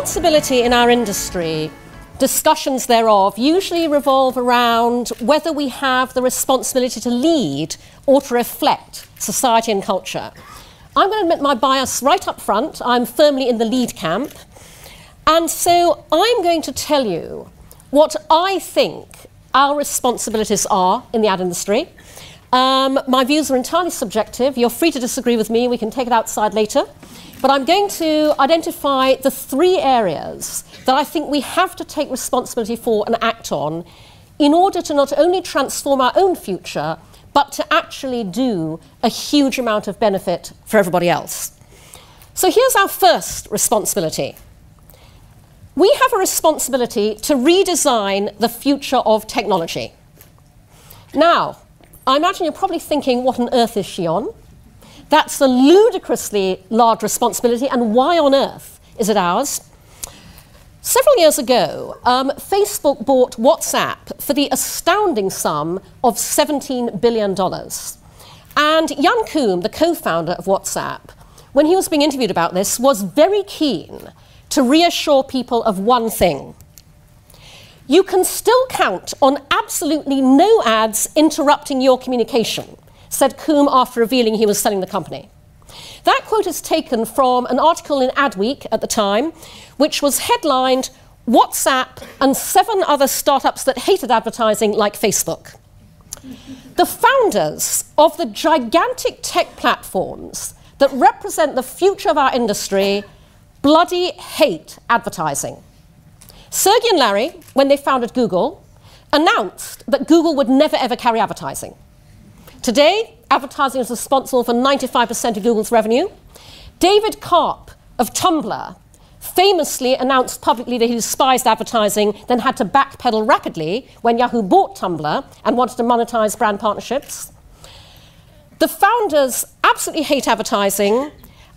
Responsibility in our industry, discussions thereof, usually revolve around whether we have the responsibility to lead or to reflect society and culture. I'm going to admit my bias right up front. I'm firmly in the lead camp. And so I'm going to tell you what I think our responsibilities are in the ad industry. My views are entirely subjective. You're free to disagree with me. We can take it outside later. But I'm going to identify the 3 areas that I think we have to take responsibility for and act on in order to not only transform our own future, but to actually do a huge amount of benefit for everybody else. So here's our first responsibility. We have a responsibility to redesign the future of technology. Now, I imagine you're probably thinking, what on earth is she on? That's a ludicrously large responsibility, and why on earth is it ours? Several years ago, Facebook bought WhatsApp for the astounding sum of $17 billion. And Jan Koum, the co-founder of WhatsApp, when he was being interviewed about this, was very keen to reassure people of one thing. You can still count on absolutely no ads interrupting your communication, said Koum after revealing he was selling the company. That quote is taken from an article in Adweek at the time, which was headlined, WhatsApp and 7 other startups that hated advertising like Facebook. The founders of the gigantic tech platforms that represent the future of our industry bloody hate advertising. Sergey and Larry, when they founded Google, announced that Google would never ever carry advertising. Today, advertising is responsible for 95% of Google's revenue. David Karp of Tumblr famously announced publicly that he despised advertising, then had to backpedal rapidly when Yahoo bought Tumblr and wanted to monetize brand partnerships. The founders absolutely hate advertising,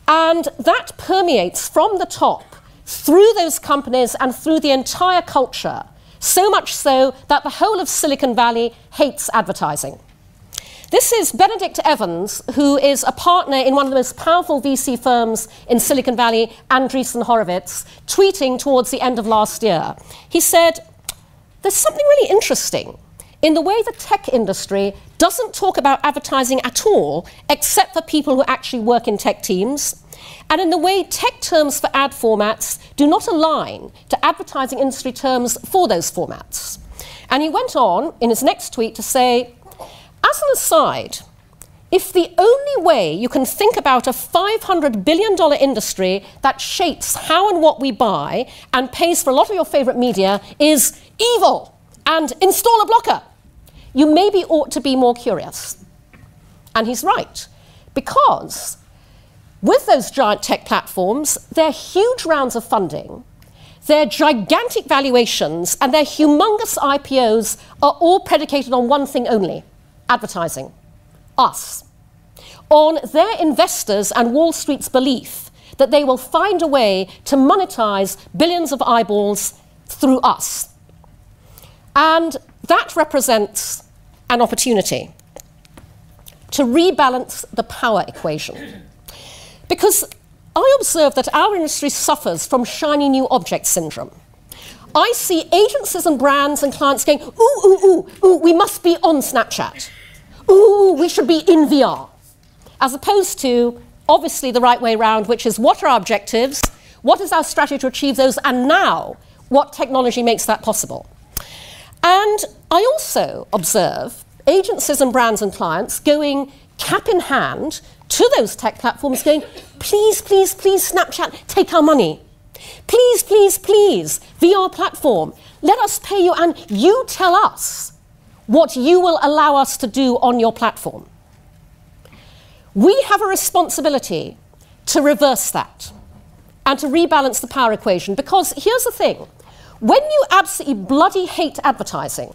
and that permeates from the top through those companies and through the entire culture, so much so that the whole of Silicon Valley hates advertising. This is Benedict Evans, who is a partner in one of the most powerful VC firms in Silicon Valley, Andreessen Horowitz, tweeting towards the end of last year. He said, there's something really interesting in the way the tech industry doesn't talk about advertising at all, except for people who actually work in tech teams, and in the way tech terms for ad formats do not align to advertising industry terms for those formats. And he went on in his next tweet to say, as an aside, if the only way you can think about a $500 billion industry that shapes how and what we buy and pays for a lot of your favorite media is evil and install a blocker, you maybe ought to be more curious. And he's right, because with those giant tech platforms, their huge rounds of funding, their gigantic valuations, and their humongous IPOs are all predicated on one thing only: advertising. Us. On their investors and Wall Street's belief that they will find a way to monetize billions of eyeballs through us. And that represents an opportunity to rebalance the power equation. Because I observe that our industry suffers from shiny new object syndrome. I see agencies and brands and clients going, ooh, ooh, ooh, ooh, we must be on Snapchat. Ooh, we should be in VR. As opposed to, obviously, the right way around, which is what are our objectives, what is our strategy to achieve those, and now, what technology makes that possible. And I also observe agencies and brands and clients going cap in hand to those tech platforms going, please, please, please, Snapchat, take our money. Please, please, please, VR platform, let us pay you and you tell us what you will allow us to do on your platform. We have a responsibility to reverse that and to rebalance the power equation, because here's the thing, when you absolutely bloody hate advertising,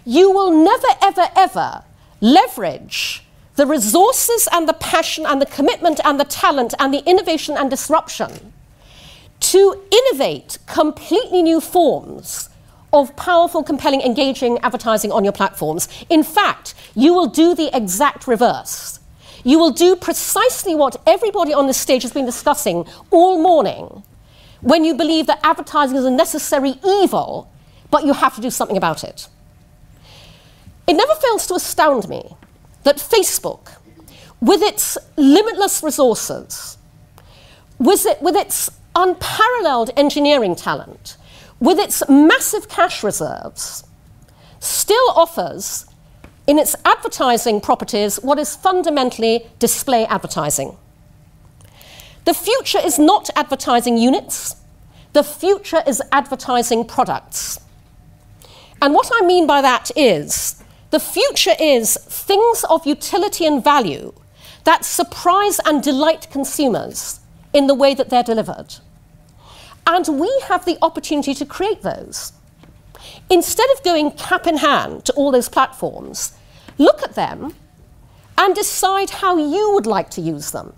you will never, ever, ever leverage the resources and the passion and the commitment and the talent and the innovation and disruption to innovate completely new forms of powerful, compelling, engaging advertising on your platforms. In fact, you will do the exact reverse. You will do precisely what everybody on this stage has been discussing all morning, when you believe that advertising is a necessary evil, but you have to do something about it. It never fails to astound me that Facebook, with its limitless resources, with its unparalleled engineering talent, with its massive cash reserves, still offers in its advertising properties what is fundamentally display advertising. The future is not advertising units. The future is advertising products. And what I mean by that is, the future is things of utility and value that surprise and delight consumers in the way that they're delivered. And we have the opportunity to create those. Instead of going cap in hand to all those platforms, look at them and decide how you would like to use them.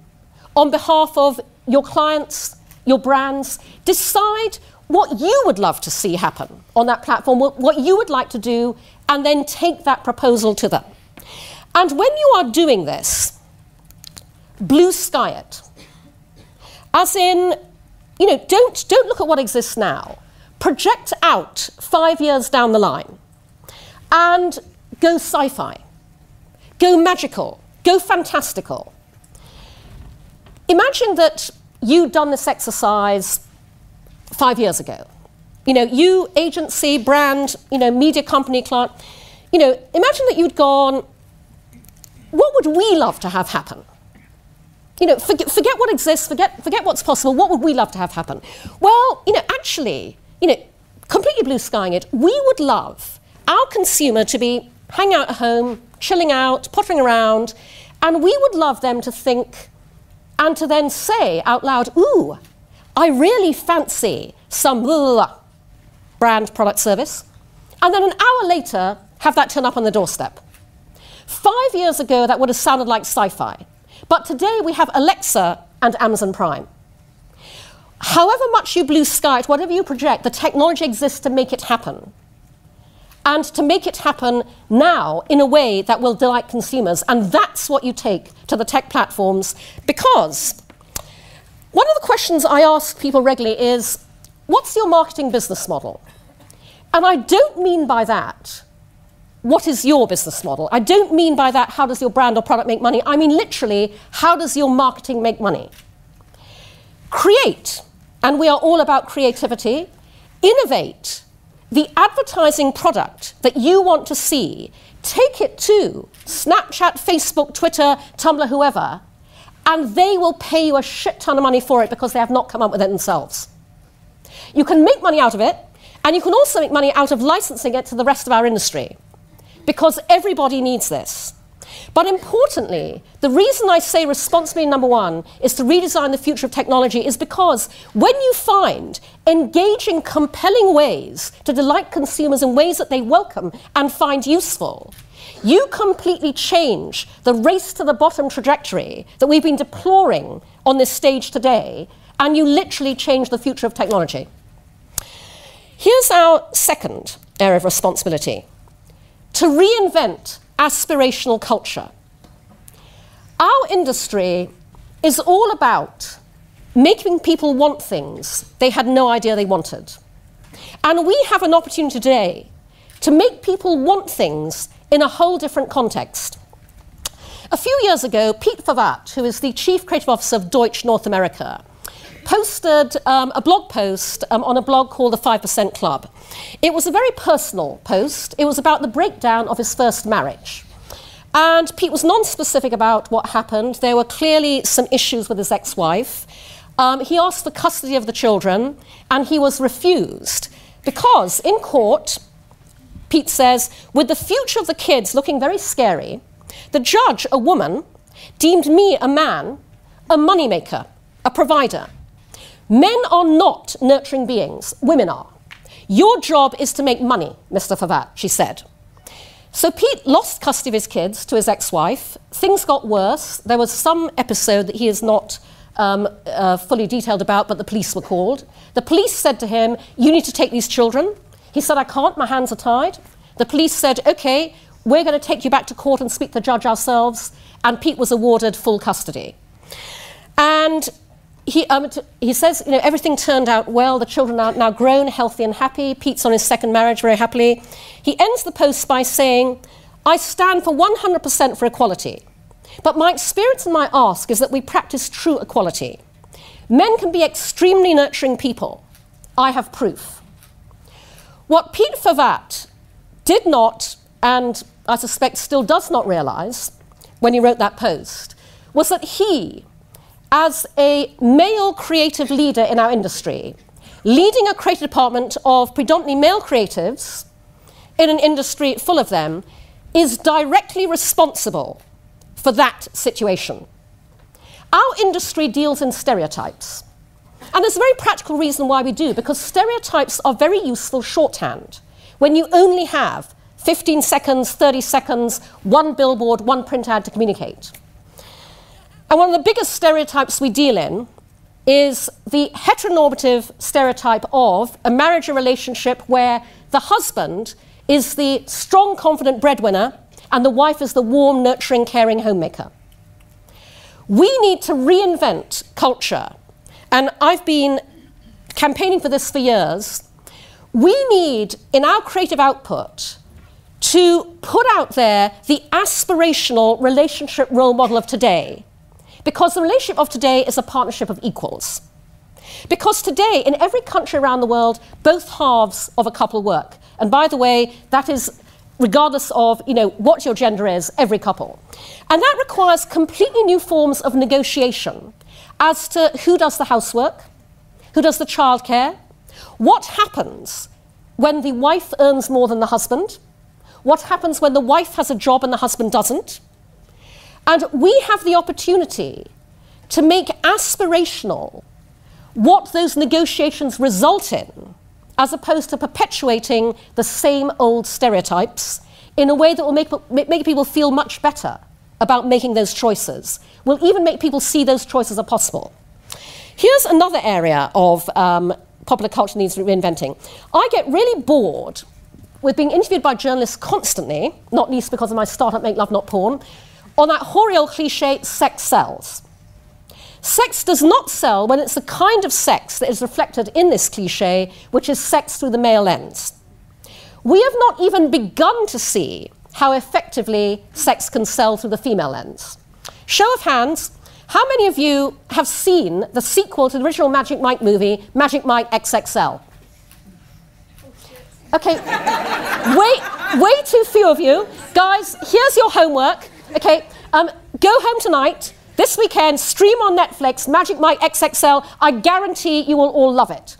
On behalf of your clients, your brands, decide what you would love to see happen on that platform, what you would like to do, and then take that proposal to them. And when you are doing this, blue sky it. As in, don't look at what exists now. Project out 5 years down the line and go sci-fi, go magical, go fantastical. Imagine that you'd done this exercise 5 years ago. You, agency, brand, media company, client, imagine that you'd gone, what would we love to have happen? Forget what exists, forget what's possible, what would we love to have happen? Well, actually, completely blue skying it, we would love our consumer to be hanging out at home, chilling out, pottering around, and we would love them to think and to then say out loud, ooh, I really fancy some brand, product, service, and then an hour later have that turn up on the doorstep. 5 years ago, that would have sounded like sci-fi. But today we have Alexa and Amazon Prime. However much you blue sky it, whatever you project, the technology exists to make it happen. And to make it happen now in a way that will delight consumers. And that's what you take to the tech platforms. Because one of the questions I ask people regularly is, what's your marketing business model? And I don't mean by that, what is your business model? I don't mean by that, how does your brand or product make money? I mean literally, how does your marketing make money? Create, and we are all about creativity. Innovate the advertising product that you want to see. Take it to Snapchat, Facebook, Twitter, Tumblr, whoever, and they will pay you a shit ton of money for it because they have not come up with it themselves. You can make money out of it, and you can also make money out of licensing it to the rest of our industry, because everybody needs this. But importantly, the reason I say responsibility number one is to redesign the future of technology is because when you find engaging, compelling ways to delight consumers in ways that they welcome and find useful, you completely change the race to the bottom trajectory that we've been deploring on this stage today, and you literally change the future of technology. Here's our second area of responsibility: to reinvent aspirational culture. Our industry is all about making people want things they had no idea they wanted. And we have an opportunity today to make people want things in a whole different context. A few years ago, Pete Favat, who is the Chief Creative Officer of Deutsch North America, posted a blog post on a blog called The 5% Club. It was a very personal post. It was about the breakdown of his first marriage. And Pete was non-specific about what happened. There were clearly some issues with his ex-wife. He asked for custody of the children, and he was refused. Because in court, Pete says, with the future of the kids looking very scary, the judge, a woman, deemed me a man, a moneymaker, a provider. Men are not nurturing beings, women are. Your job is to make money, Mr. Favat, she said. So Pete lost custody of his kids to his ex-wife. Things got worse. There was some episode that he is not fully detailed about, but the police were called. The police said to him, you need to take these children. He said, I can't, my hands are tied. The police said, okay, we're going to take you back to court and speak to the judge ourselves. And Pete was awarded full custody. And he says, you know, everything turned out well. The children are now grown, healthy and happy. Pete's on his second marriage very happily. He ends the post by saying, I stand for 100% for equality. But my experience and my ask is that we practice true equality. Men can be extremely nurturing people. I have proof. What Pete Favat did not, and I suspect still does not realize when he wrote that post, was that he, as a male creative leader in our industry, leading a creative department of predominantly male creatives in an industry full of them, is directly responsible for that situation. Our industry deals in stereotypes. And there's a very practical reason why we do, because stereotypes are very useful shorthand. When you only have 15 seconds, 30 seconds, one billboard, one print ad to communicate. And one of the biggest stereotypes we deal in is the heteronormative stereotype of a marriage or relationship where the husband is the strong, confident breadwinner and the wife is the warm, nurturing, caring homemaker. We need to reinvent culture, and I've been campaigning for this for years. We need, in our creative output, to put out there the aspirational relationship role model of today. Because the relationship of today is a partnership of equals. Because today, in every country around the world, both halves of a couple work. And by the way, that is regardless of, you know, what your gender is, every couple. And that requires completely new forms of negotiation as to who does the housework, who does the childcare, what happens when the wife earns more than the husband, what happens when the wife has a job and the husband doesn't. And we have the opportunity to make aspirational what those negotiations result in, as opposed to perpetuating the same old stereotypes in a way that will make people feel much better about making those choices. Will even make people see those choices are possible. Here's another area of popular culture needs reinventing. I get really bored with being interviewed by journalists constantly, not least because of my startup Make Love Not Porn, on that hoary old cliche, sex sells. Sex does not sell when it's the kind of sex that is reflected in this cliche, which is sex through the male lens. We have not even begun to see how effectively sex can sell through the female lens. Show of hands, how many of you have seen the sequel to the original Magic Mike movie, Magic Mike XXL? Okay, way too few of you. Guys, here's your homework. Okay, go home tonight. This weekend, stream on Netflix, Magic Mike XXL. I guarantee you will all love it.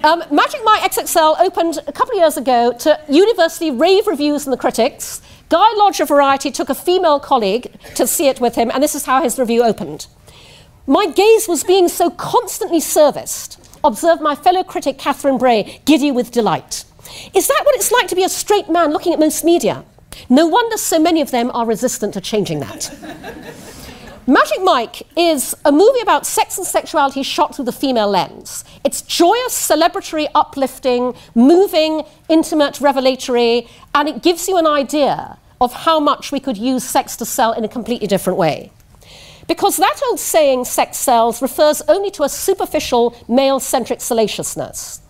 Magic Mike XXL opened a couple of years ago to universally rave reviews from the critics. Guy Lodge of Variety took a female colleague to see it with him, and this is how his review opened. My gaze was being so constantly serviced, observed my fellow critic Catherine Bray, giddy with delight. Is that what it's like to be a straight man looking at most media? No wonder so many of them are resistant to changing that. Magic Mike is a movie about sex and sexuality shot through the female lens. It's joyous, celebratory, uplifting, moving, intimate, revelatory, and it gives you an idea of how much we could use sex to sell in a completely different way. Because that old saying, sex sells, refers only to a superficial, male-centric salaciousness.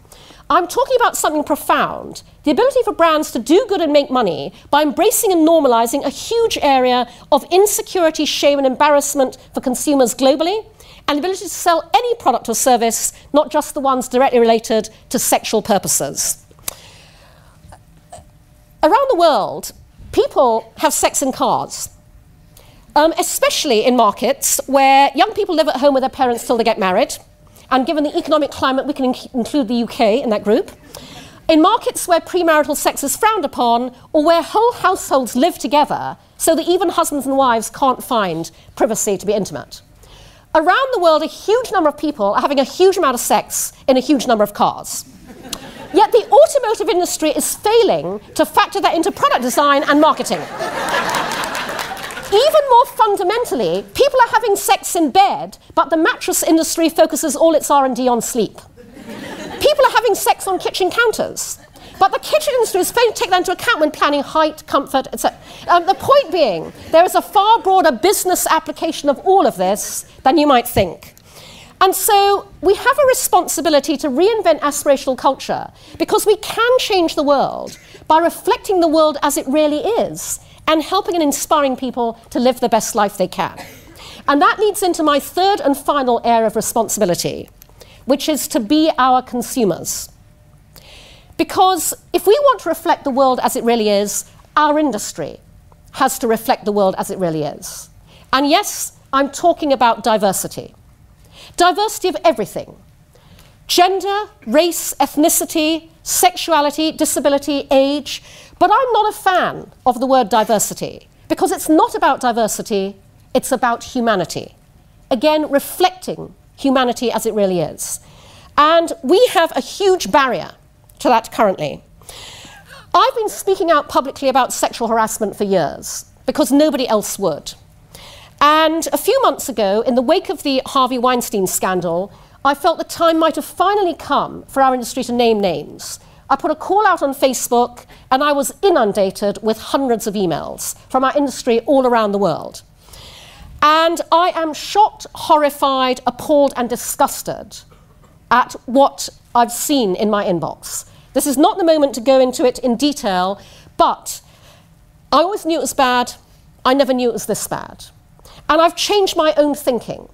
I'm talking about something profound, the ability for brands to do good and make money by embracing and normalizing a huge area of insecurity, shame and embarrassment for consumers globally, and the ability to sell any product or service, not just the ones directly related to sexual purposes. Around the world, people have sex in cars, especially in markets where young people live at home with their parents till they get married. And given the economic climate, we can include the UK in that group. In markets where premarital sex is frowned upon, or where whole households live together, so that even husbands and wives can't find privacy to be intimate. Around the world, a huge number of people are having a huge amount of sex in a huge number of cars. Yet the automotive industry is failing to factor that into product design and marketing. Even more fundamentally, people are having sex in bed, but the mattress industry focuses all its R&D on sleep. People are having sex on kitchen counters, but the kitchen industry is failing to take that into account when planning height, comfort, etc. The point being, there is a far broader business application of all of this than you might think. And so we have a responsibility to reinvent aspirational culture because we can change the world by reflecting the world as it really is and helping and inspiring people to live the best life they can. And that leads into my third and final area of responsibility, which is to be our consumers. Because if we want to reflect the world as it really is, our industry has to reflect the world as it really is. And yes, I'm talking about diversity. Diversity of everything. Gender, race, ethnicity, sexuality, disability, age. But I'm not a fan of the word diversity because it's not about diversity, it's about humanity. Again, reflecting humanity as it really is. And we have a huge barrier to that currently. I've been speaking out publicly about sexual harassment for years because nobody else would. And a few months ago, in the wake of the Harvey Weinstein scandal, I felt the time might have finally come for our industry to name names. I put a call out on Facebook, and I was inundated with hundreds of emails from our industry all around the world. And I am shocked, horrified, appalled, and disgusted at what I've seen in my inbox. This is not the moment to go into it in detail, but I always knew it was bad. I never knew it was this bad. And I've changed my own thinking.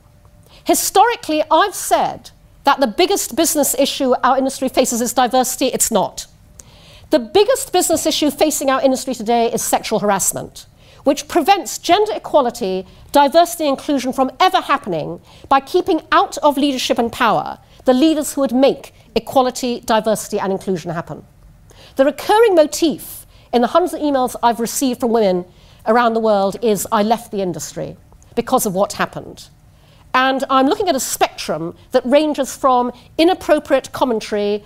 Historically, I've said that the biggest business issue our industry faces is diversity. It's not. The biggest business issue facing our industry today is sexual harassment, which prevents gender equality, diversity, and inclusion from ever happening by keeping out of leadership and power the leaders who would make equality, diversity, and inclusion happen. The recurring motif in the hundreds of emails I've received from women around the world is, I left the industry because of what happened. And I'm looking at a spectrum that ranges from inappropriate commentary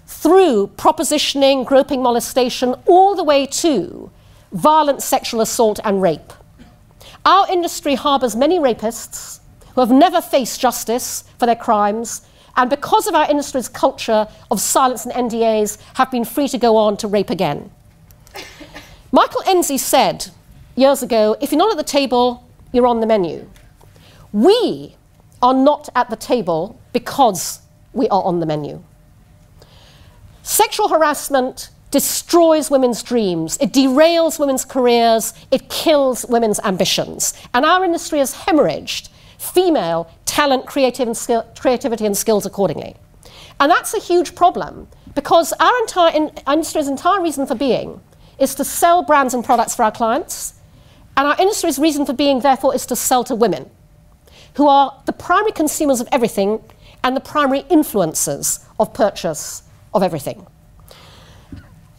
through propositioning, groping molestation, all the way to violent sexual assault and rape. Our industry harbors many rapists who have never faced justice for their crimes, and because of our industry's culture of silence and NDAs, have been free to go on to rape again. Michael Enzi said years ago, if you're not at the table, you're on the menu. We are not at the table because we are on the menu. Sexual harassment destroys women's dreams, it derails women's careers, it kills women's ambitions. And our industry has hemorrhaged female talent, creativity and skills accordingly. And that's a huge problem because our industry's entire reason for being is to sell brands and products for our clients. And our industry's reason for being, therefore, is to sell to women, who are the primary consumers of everything and the primary influencers of purchase of everything.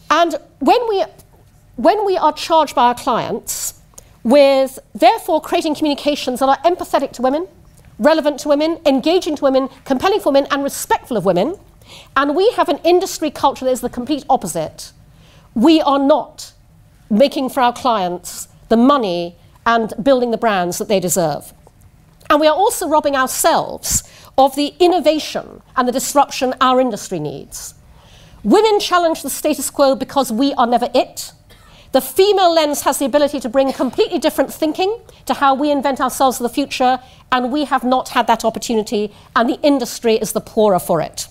And when we are charged by our clients with, therefore, creating communications that are empathetic to women, relevant to women, engaging to women, compelling for women, and respectful of women, and we have an industry culture that is the complete opposite, we are not making for our clients the money and building the brands that they deserve. And we are also robbing ourselves of the innovation and the disruption our industry needs. Women challenge the status quo because we are never it. The female lens has the ability to bring completely different thinking to how we invent ourselves for the future, and we have not had that opportunity, and the industry is the poorer for it.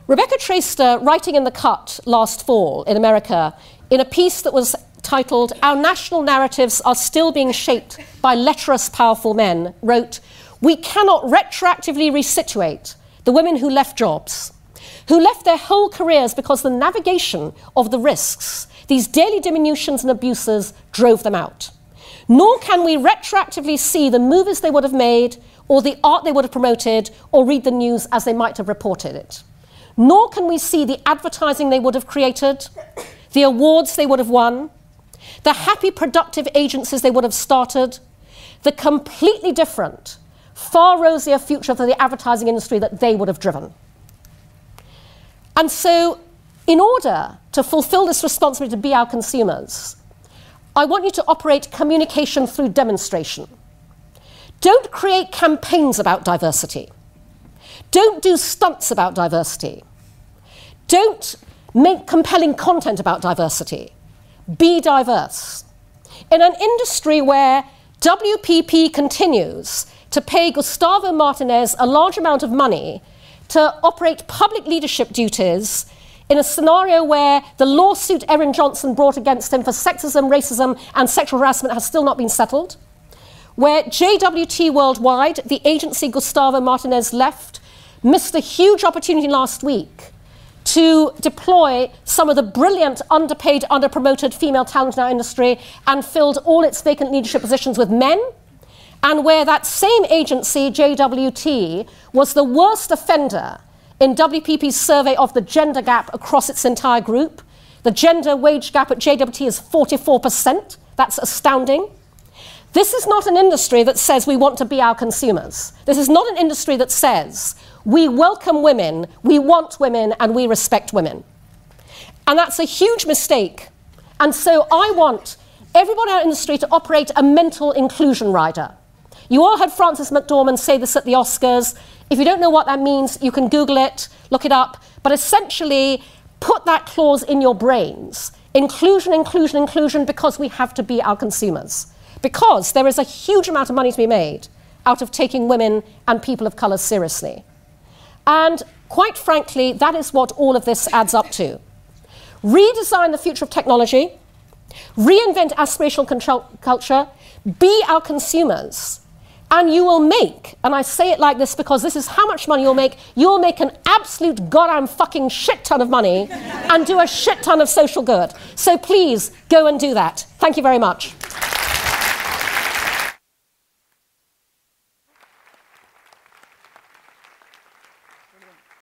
Rebecca Traister, writing in The Cut last fall in America, in a piece that was titled, "Our National Narratives Are Still Being Shaped by Lecherous Powerful Men," wrote, "We cannot retroactively resituate the women who left jobs, who left their whole careers because the navigation of the risks, these daily diminutions and abuses, drove them out. Nor can we retroactively see the movies they would have made, or the art they would have promoted, or read the news as they might have reported it. Nor can we see the advertising they would have created, the awards they would have won, the happy, productive agencies they would have started, the completely different, far rosier future for the advertising industry that they would have driven." And so, in order to fulfill this responsibility to be our consumers, I want you to operate communication through demonstration. Don't create campaigns about diversity. Don't do stunts about diversity. Don't make compelling content about diversity. Be diverse. In an industry where WPP continues to pay Gustavo Martinez a large amount of money to operate public leadership duties in a scenario where the lawsuit Erin Johnson brought against him for sexism, racism, and sexual harassment has still not been settled, where JWT Worldwide, the agency Gustavo Martinez left, missed a huge opportunity last week to deploy some of the brilliant, underpaid, underpromoted female talent in our industry and filled all its vacant leadership positions with men, and where that same agency, JWT, was the worst offender in WPP's survey of the gender gap across its entire group. The gender wage gap at JWT is 44%. That's astounding. This is not an industry that says we want to be our consumers. This is not an industry that says we welcome women, we want women, and we respect women. And that's a huge mistake. And so I want everybody in our industry to operate a mental inclusion rider. You all heard Frances McDormand say this at the Oscars. If you don't know what that means, you can Google it, look it up. But essentially, put that clause in your brains. Inclusion, inclusion, inclusion, because we have to be our consumers. Because there is a huge amount of money to be made out of taking women and people of colour seriously. And quite frankly, that is what all of this adds up to. Redesign the future of technology, reinvent aspirational culture, be our consumers, and you will make, and I say it like this because this is how much money you'll make an absolute goddamn fucking shit ton of money and do a shit ton of social good. So please go and do that. Thank you very much.